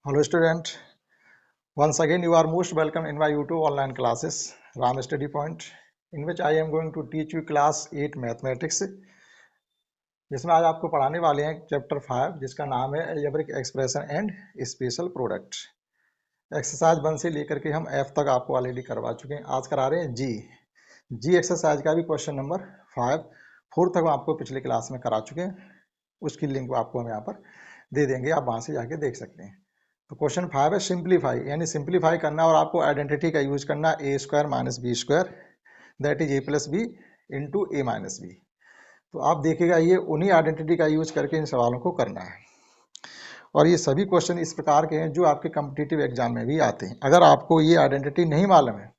Hello student, once again you are most welcome in my YouTube online classes Ram Study Point, in which I am going to teach you class 8 mathematics, जिसमें आज आपको पढ़ाने वाले हैं chapter 5 जिसका नाम है algebraic expression and special product. Exercise 1 से लेकर के हम F तक आपको ऑलरेडी करवा चुके हैं। आज करा रहे हैं जी एक्सरसाइज का भी क्वेश्चन नंबर 4 तक हम आपको पिछले क्लास में करा चुके हैं। उसकी लिंक आपको हम यहाँ पर दे देंगे, आप वहाँ से जाके देख सकते हैं। तो क्वेश्चन 5 है सिंप्लीफाई, यानी सिंप्लीफाई करना और आपको आइडेंटिटी का यूज करना A square minus B square that is A plus B into A minus B. तो आप देखिएगा ये उन्हीं आइडेंटिटी का यूज करके इन सवालों को करना है और ये सभी क्वेश्चन इस प्रकार के हैं जो आपके कॉम्पिटिटिव एग्जाम में भी आते हैं। अगर आपको ये आइडेंटिटी नहीं मालूम है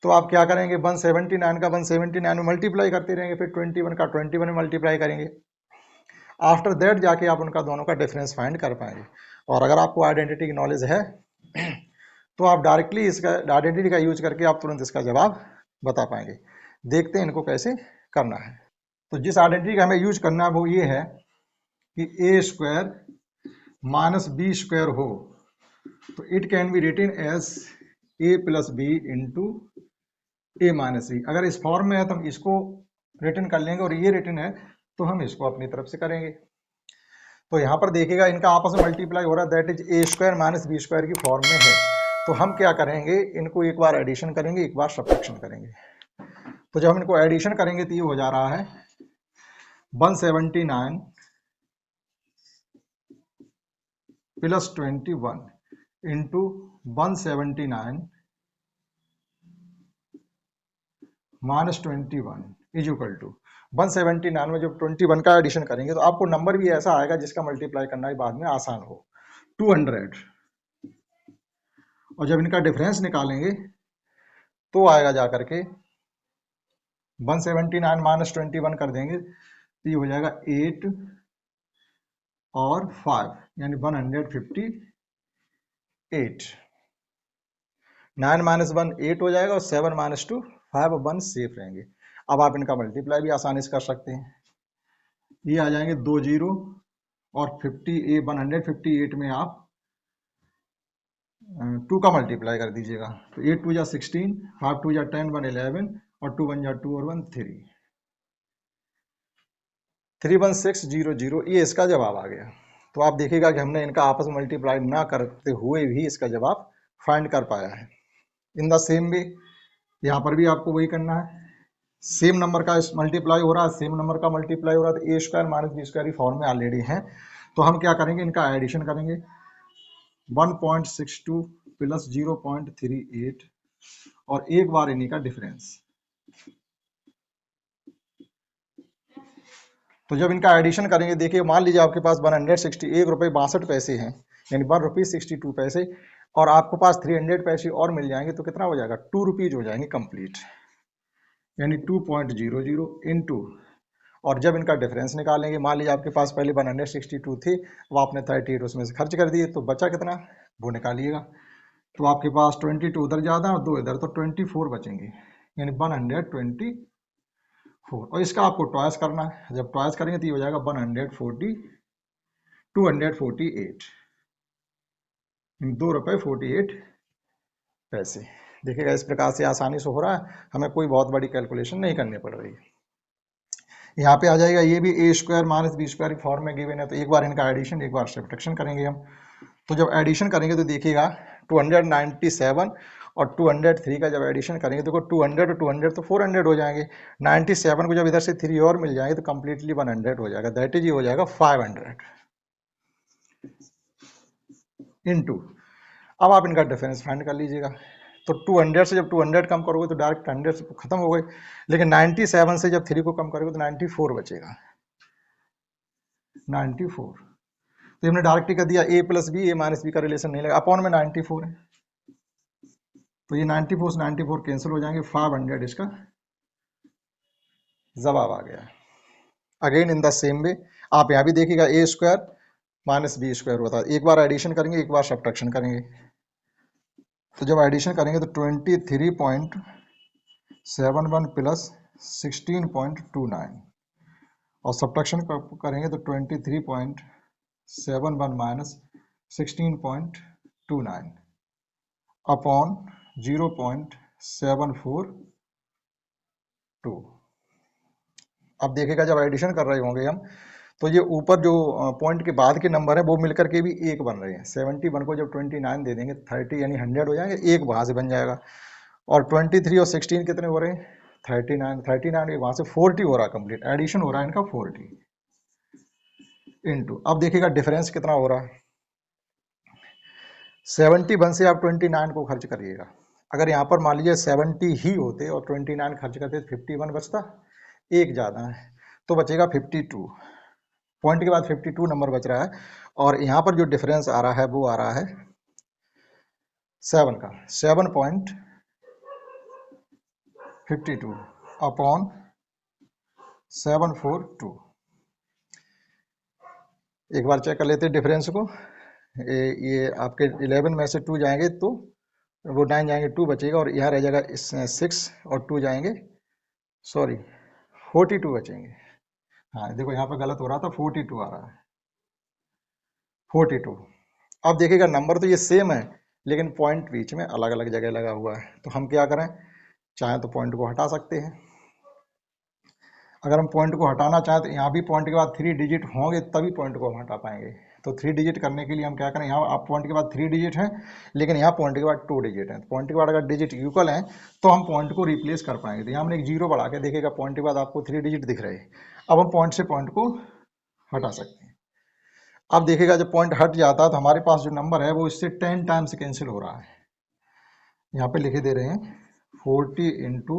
तो आप क्या करेंगे, 179 का 179 में मल्टीप्लाई करते रहेंगे, फिर 21 का 21 में मल्टीप्लाई करेंगे। आफ्टर दैट जाके आप उनका दोनों का डिफरेंस फाइंड कर पाएंगे। और अगर आपको आइडेंटिटी की नॉलेज है तो आप डायरेक्टली इसका आइडेंटिटी का यूज करके आप तुरंत इसका जवाब बता पाएंगे। देखते हैं इनको कैसे करना है। तो जिस आइडेंटिटी का हमें यूज करना है वो ये है कि A square minus B square हो तो it can be written as A plus B into A minus B. अगर इस फॉर्म में है तो हम इसको रिटर्न कर लेंगे और ये रिटर्न है तो हम इसको अपनी तरफ से करेंगे। तो यहाँ पर देखिएगा इनका आपस में मल्टीप्लाई हो रहा है, that is A square minus B square की फॉर्म में है। तो हम क्या करेंगे, इनको एक बार एडिशन करेंगे, एक बार सब्ट्रैक्शन करेंगे। तो जब हम इनको एडिशन करेंगे तो ये हो जा रहा है 179 plus 21 into 179 minus 21 is equal to 179 में जब 21 का एडिशन करेंगे तो आपको नंबर भी ऐसा आएगा जिसका मल्टीप्लाई करना ही बाद में आसान हो, 200। और जब इनका डिफरेंस निकालेंगे तो आएगा जा करके 179 माइनस 21 कर देंगे तो ये हो जाएगा 8 और 5 यानी 158। 9 माइनस 1 8 हो जाएगा और 7 माइनस 2 5 और 1 सेफ रहेंगे। अब आप इनका मल्टीप्लाई भी आसानी से कर सकते हैं। ये आ जाएंगे 2 जीरो और 158 में आप 2 का मल्टीप्लाई कर दीजिएगा तो 8 2 जा 16, 5 2 जा 10, 1 11 और 2 1 जा 2 और 1 3, 31600। ये इसका जवाब आ गया। तो आप देखिएगा कि हमने इनका आपस में मल्टीप्लाई ना करते हुए भी इसका जवाब फाइंड कर पाया है। इन द सेम वे यहाँ पर भी आपको वही करना है। सेम नंबर का मल्टीप्लाई हो रहा है, सेम नंबर का मल्टीप्लाई हो रहा है तो A square minus B square form में ऑलरेडी है। तो हम क्या करेंगे, इनका एडिशन करेंगे 1.62 प्लस 0.38 और एक बार इन्हीं का डिफरेंस। तो जब इनका एडिशन करेंगे, देखिए मान लीजिए आपके पास 161 रुपये 62 पैसे हैं, यानी 1 रुपीज 62 पैसे, और आपके पास 300 पैसे और मिल जाएंगे तो कितना हो जाएगा, 2 रुपीज हो जाएंगे कंप्लीट, यानी 2.00 इंटू। और जब इनका डिफरेंस निकालेंगे, मान लीजिए आपके पास पहले 162 थे, अब आपने 38 उसमें से खर्च कर दिए तो बचा कितना वो निकालिएगा। तो आपके पास 22 उधर ज़्यादा और 2 इधर, तो 24 बचेंगे, यानी 124। और इसका आपको टॉयस करना है, जब टॉयस करेंगे तो ये हो जाएगा 248, 2 रुपये 48 पैसे। देखिएगा इस प्रकार से आसानी से हो रहा है, हमें कोई बहुत बड़ी कैलकुलेशन नहीं करनी पड़ रही है। यहाँ पे आ जाएगा ये भी ए स्क्वायर माइनस बी स्क्वायर की फॉर्म में गिवन है, तो एक बार इनका एडिशन एक बार सब्ट्रैक्शन करेंगे हम। तो जब एडिशन करेंगे तो देखिएगा 297 और 203 का जब एडिशन करेंगे तो 200 और 200 तो 400 हो जाएंगे। 97 को जब इधर से 3 और मिल जाएंगे तो कंप्लीटली 100 हो जाएगा, दैट इज ये हो जाएगा 500 इंटू। अब आप इनका डिफरेंस फाइंड कर लीजिएगा। तो 200 से जब 200 कम करोगे तो डायरेक्ट 100 से खत्म हो गए, लेकिन 97 से जब 3 को कम करोगे तो 94 बचेगा, 94। तो हमने डायरेक्ट ही कर दिया ए plus B, A minus B का रिलेशन नहीं लगा, अपॉन में 94 है तो ये 94 से 94 कैंसिल हो जाएंगे, 500 इसका जवाब आ गया। Again in the same way आप यहाँ भी देखिएगा ए स्क्वायर माइनस बी स्क्वायर होता है, एक बार एडिशन करेंगे एक बार सब्ट्रैक्शन करेंगे। तो जब एडिशन करेंगे तो 23.71 प्लस 16.29 और सब्ट्रैक्शन करेंगे तो 23.71 माइनस 16.29 अपॉन 0.742। अब देखिएगा जब एडिशन कर रहे होंगे हम, तो ये ऊपर जो पॉइंट के बाद के नंबर है वो मिलकर के भी एक बन रहे हैं। 71 को जब 29 दे देंगे 30 यानी 100 हो जाएंगे, एक वहाँ से बन जाएगा। और 23 और 16 कितने हो रहे हैं? 39 वहाँ से 40 हो रहा है, कंप्लीट एडिशन हो रहा है इनका 40 इंटू। अब देखिएगा डिफरेंस कितना हो रहा है। 71 से आप 29 को खर्च करिएगा। अगर यहाँ पर मान लीजिए 70 ही होते और 29 खर्च करते तो 51 बचता, एक ज़्यादा है तो बचेगा 52। पॉइंट के बाद 52 नंबर बच रहा है। और यहाँ पर जो डिफरेंस आ रहा है वो आ रहा है 7 का, 7.52 अपॉन 742। एक बार चेक कर लेते हैं डिफरेंस को। ये आपके 11 में से 2 जाएंगे तो वो 9 जाएंगे, 2 बचेगा और यहाँ रह जाएगा 6 और 2 जाएंगे, सॉरी 42 बचेंगे। हाँ देखो यहाँ पर गलत हो रहा था, 42 आ रहा है, 42। अब देखिएगा नंबर तो ये सेम है लेकिन पॉइंट बीच में अलग अलग जगह लगा हुआ है। तो हम क्या करें, चाहे तो पॉइंट को हटा सकते हैं। अगर हम पॉइंट को हटाना चाहें तो यहाँ भी पॉइंट के बाद 3 डिजिट होंगे तभी पॉइंट को हम हटा पाएंगे। तो 3 डिजिट करने के लिए हम क्या करें, यहाँ आप पॉइंट के बाद 3 डिजिट हैं लेकिन यहाँ पॉइंट के बाद 2 डिजिट हैं। पॉइंट के बाद अगर डिजिट इक्वल हैं तो हम पॉइंट को रिप्लेस कर पाएंगे। तो यहाँ हमने एक जीरो बढ़ा के देखिएगा, पॉइंट के बाद आपको 3 डिजिट दिख रहे हैं। अब हम पॉइंट से पॉइंट को हटा सकते हैं। अब देखिएगा जब पॉइंट हट जाता है तो हमारे पास जो नंबर है वो इससे 10 टाइम्स कैंसिल हो रहा है। यहाँ पे लिखे दे रहे हैं 40 इंटू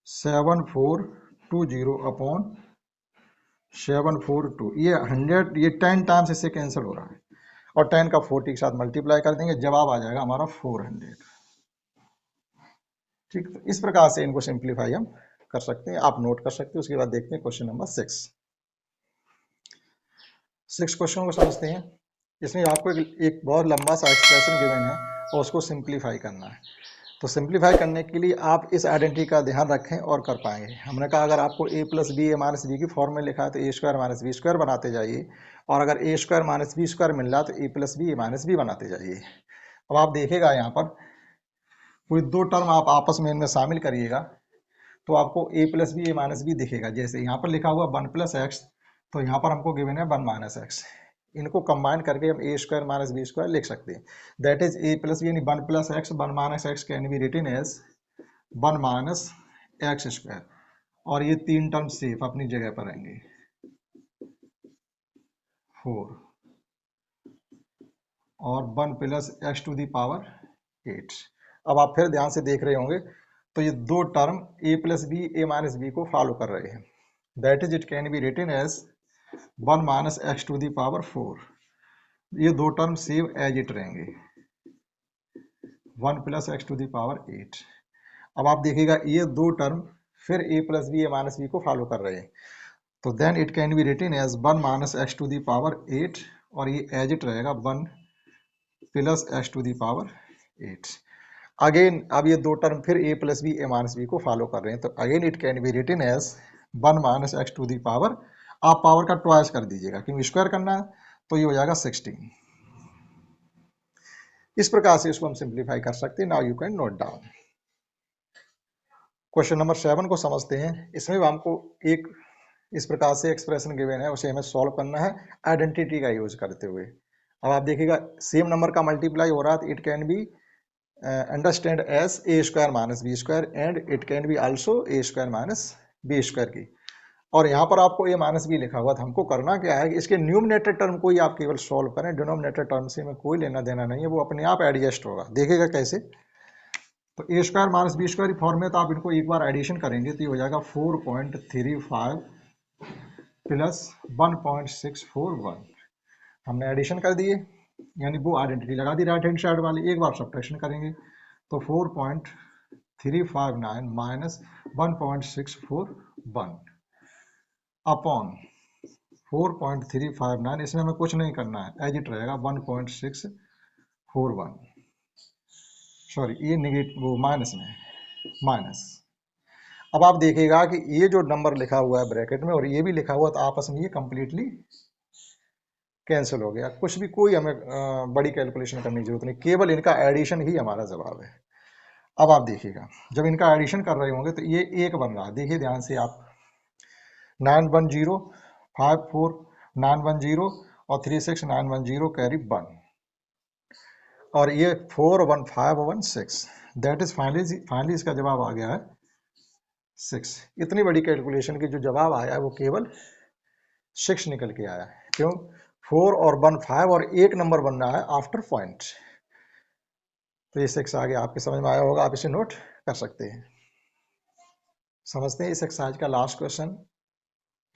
7420 अपॉन 742। ये 100, ये 10 टाइम्स इससे कैंसिल हो रहा है और 10 का 40 के साथ मल्टीप्लाई कर देंगे, जवाब आ जाएगा हमारा 400। ठीक, तो इस प्रकार से इनको सिंप्लीफाई हम कर सकते हैं, आप नोट कर सकते हैं। उसके बाद देखते हैं क्वेश्चन नंबर 6। क्वेश्चन को समझते हैं। इसमें आपको एक बहुत लंबा सा एक्सप्रेशन गिवन है और उसको सिंप्लीफाई करना है। तो सिंप्लीफाई करने के लिए आप इस आइडेंटिटी का ध्यान रखें और कर पाएंगे। हमने कहा अगर आपको a plus B A minus B की फॉर्म में लिखा है तो A square minus B square बनाते जाइए, और अगर A square minus B square मिल रहा है तो A plus B A minus B बनाते जाइए। अब आप देखिएगा यहाँ पर कोई दो टर्म आप आपस में इनमें शामिल करिएगा तो आपको a plus B A minus B दिखेगा। जैसे यहाँ पर लिखा हुआ 1 प्लस एक्स, तो यहाँ पर हमको गिवन है 1 माइनस एक्स। इनको कंबाइन करके हम A square minus B square लिख सकते हैं। That is A plus B यानी 1 plus X, 1 minus X can be written as 1 minus X square. और ये तीन टर्म सेफ अपनी जगह पर रहेंगे, 4 और 1 plus X to the power 8। अब आप फिर ध्यान से देख रहे होंगे तो ये दो term a plus B A minus B को फॉलो कर रहे हैं। That is it can be written as 1 minus X to the power 4। ये दो टर्म सेव एज इट रहेंगे, 1 plus X to the power 8। अब आप देखिएगा ये दो टर्म फिर a plus B A minus B को फॉलो कर रहे हैं, तो then it can be written as 1 minus X to the power 8 और ये एज इट रहेगा 1 plus X to the power 8। Again अब ये दो टर्म फिर a plus B A minus B को फॉलो कर रहे हैं, तो again it can be written as 1 minus X to the power, आप पावर का ट्वाइस कर दीजिएगा क्योंकि स्क्वायर करना है, तो ये हो जाएगा 16। इस प्रकार से इसको हम सिंप्लीफाई कर सकते हैं। Now you can note down. Question number 7 को समझते हैं। इसमें हमको एक इस प्रकार से एक्सप्रेशन गिवन है, उसे हमें सॉल्व करना है आइडेंटिटी का यूज करते हुए। अब आप देखिएगा सेम नंबर का मल्टीप्लाई हो रहा है, it can be understand as A square minus B square and it can be also A square minus B square की। और यहाँ पर आपको ए माइनस बी लिखा हुआ था, हमको करना क्या है, इसके न्यूमरेटर टर्म को ही आप केवल सॉल्व करें, डिनोमिनेटर टर्म से में कोई लेना देना नहीं है, वो अपने आप एडजस्ट होगा। देखिएगा कैसे, तो A square minus B square form में तो आप इनको एक बार एडिशन करेंगे तो ये हो जाएगा 4.35 प्लस 1.641। हमने एडिशन कर दिए यानी वो आइडेंटिटी लगा दी राइट हैंड साइड वाली। एक बार सब्ट्रैक्शन करेंगे तो 4.359 माइनस 1.641 अपॉन 4.359, इसमें हमें कुछ नहीं करना है, एज इट रहेगा 1.641। सॉरी ये नेगेटिव वो माइनस में माइनस। अब आप देखिएगा कि ये जो नंबर लिखा हुआ है ब्रैकेट में और ये भी लिखा हुआ, तो आपस में ये कंप्लीटली कैंसिल हो गया, कुछ भी कोई हमें बड़ी कैलकुलेशन करने की जरूरत नहीं, केवल इनका एडिशन ही हमारा जवाब है। अब आप देखिएगा, जब इनका एडिशन कर रहे होंगे तो ये एक बन रहा है, देखिए ध्यान से आप, 910 54 910 और 36910 कैरी 1, और ये 41516, दैट इज फाइनली इसका जवाब आ गया है 6। इतनी बड़ी कैलकुलेशन की जो जवाब आया है वो केवल 6 निकल के आया है। क्यों? 4 और 1 5 और एक नंबर बन रहा है आफ्टर पॉइंट। तो ये 6 आगे आपके समझ में आया होगा, आप इसे नोट कर सकते हैं। समझते हैं इस एक्सरसाइज का लास्ट क्वेश्चन।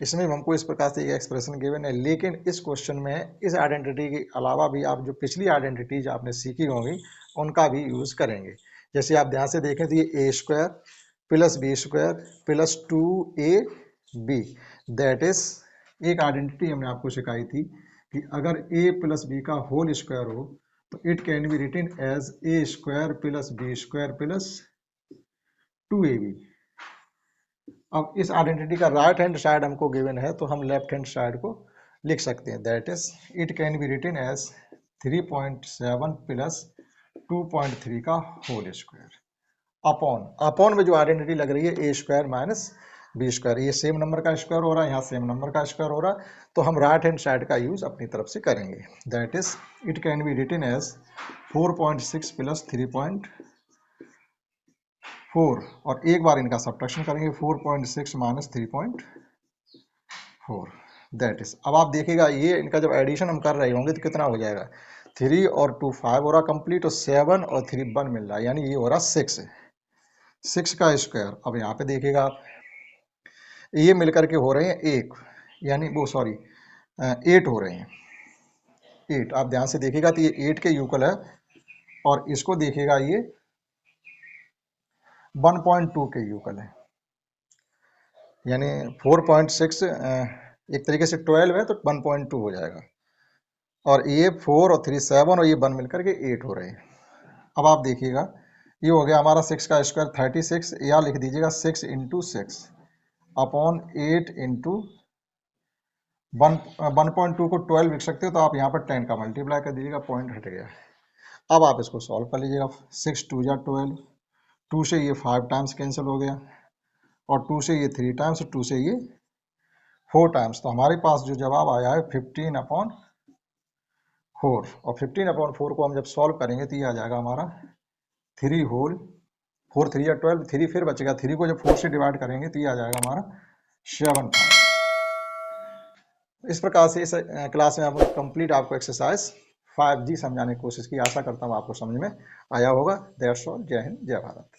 इसमें हमको इस प्रकार से एक एक्सप्रेशन गिवन है, लेकिन इस क्वेश्चन में इस आइडेंटिटी के अलावा भी आप जो पिछली आइडेंटिटीज आपने सीखी होंगी उनका भी यूज करेंगे। जैसे आप ध्यान से देखें तो ये a² plus b² plus 2ab, that is एक आइडेंटिटी हमने आपको सिखाई थी कि अगर a प्लस b का होल स्क्वायर हो तो it can be written as a² plus b² plus 2ab। अब इस आइडेंटिटी का राइट हैंड साइड हमको गिवन है तो हम लेफ्ट हैंड साइड को लिख सकते हैं, that is it can be written as 3.7 plus 2.3 का होल स्क्वायर अपॉन में जो आइडेंटिटी लग रही है a² माइनस b², ये सेम नंबर का स्क्वायर हो रहा है, यहाँ सेम नंबर का स्क्वायर हो रहा है, तो हम राइट हैंड साइड का यूज अपनी तरफ से करेंगे, that is it can be written as 4.6 plus 3.4, और एक बार इनका सब्ट्रैक्शन करेंगे, 4.6 माइनस 3.4, दैट इज। अब आप देखिएगा ये इनका जब एडिशन हम कर रहे होंगे तो कितना हो जाएगा, 3 और 2 5 हो रहा कंप्लीट, और 7 और 3 1 मिल रहा है, यानी ये हो रहा 6 का स्क्वायर। अब यहाँ पे देखिएगा आप, ये मिलकर के हो रहे हैं 1, यानी वो सॉरी 8 हो रहे हैं, 8। आप ध्यान से देखिएगा तो ये 8 के इक्वल है, और इसको देखिएगा ये 1.2 के इक्वल है, यानी 4.6 एक तरीके से 12 है तो 1.2 हो जाएगा, और ये 4 और 3 7 और ये 1 मिलकर के 8 हो रहे हैं। अब आप देखिएगा ये हो गया हमारा 6 का स्क्वायर 36, या लिख दीजिएगा 6 इंटू 6 अपॉन 8 इंटू 1.2 को 12 लिख सकते हो, तो आप यहाँ पर 10 का मल्टीप्लाई कर दीजिएगा, पॉइंट हट गया। अब आप इसको सॉल्व कर लीजिएगा, 6 2 या 12, 2 से ये 5 टाइम्स कैंसिल हो गया, और 2 से ये 3 टाइम्स, 2 से ये 4 टाइम्स, तो हमारे पास जो जवाब आया है 15/4, और 15/4 को हम जब सॉल्व करेंगे तो ये आ जाएगा हमारा 3 होल 4 3 या 12, 3 फिर बचेगा, 3 को जब 4 से डिवाइड करेंगे तो ये आ जाएगा हमारा 7। इस प्रकार से इस क्लास में हमने कंप्लीट आपको एक्सरसाइज 5G समझाने की कोशिश की, आशा करता हूँ आपको समझ में आया होगा। दैट्स ऑल, जय हिंद जय भारत।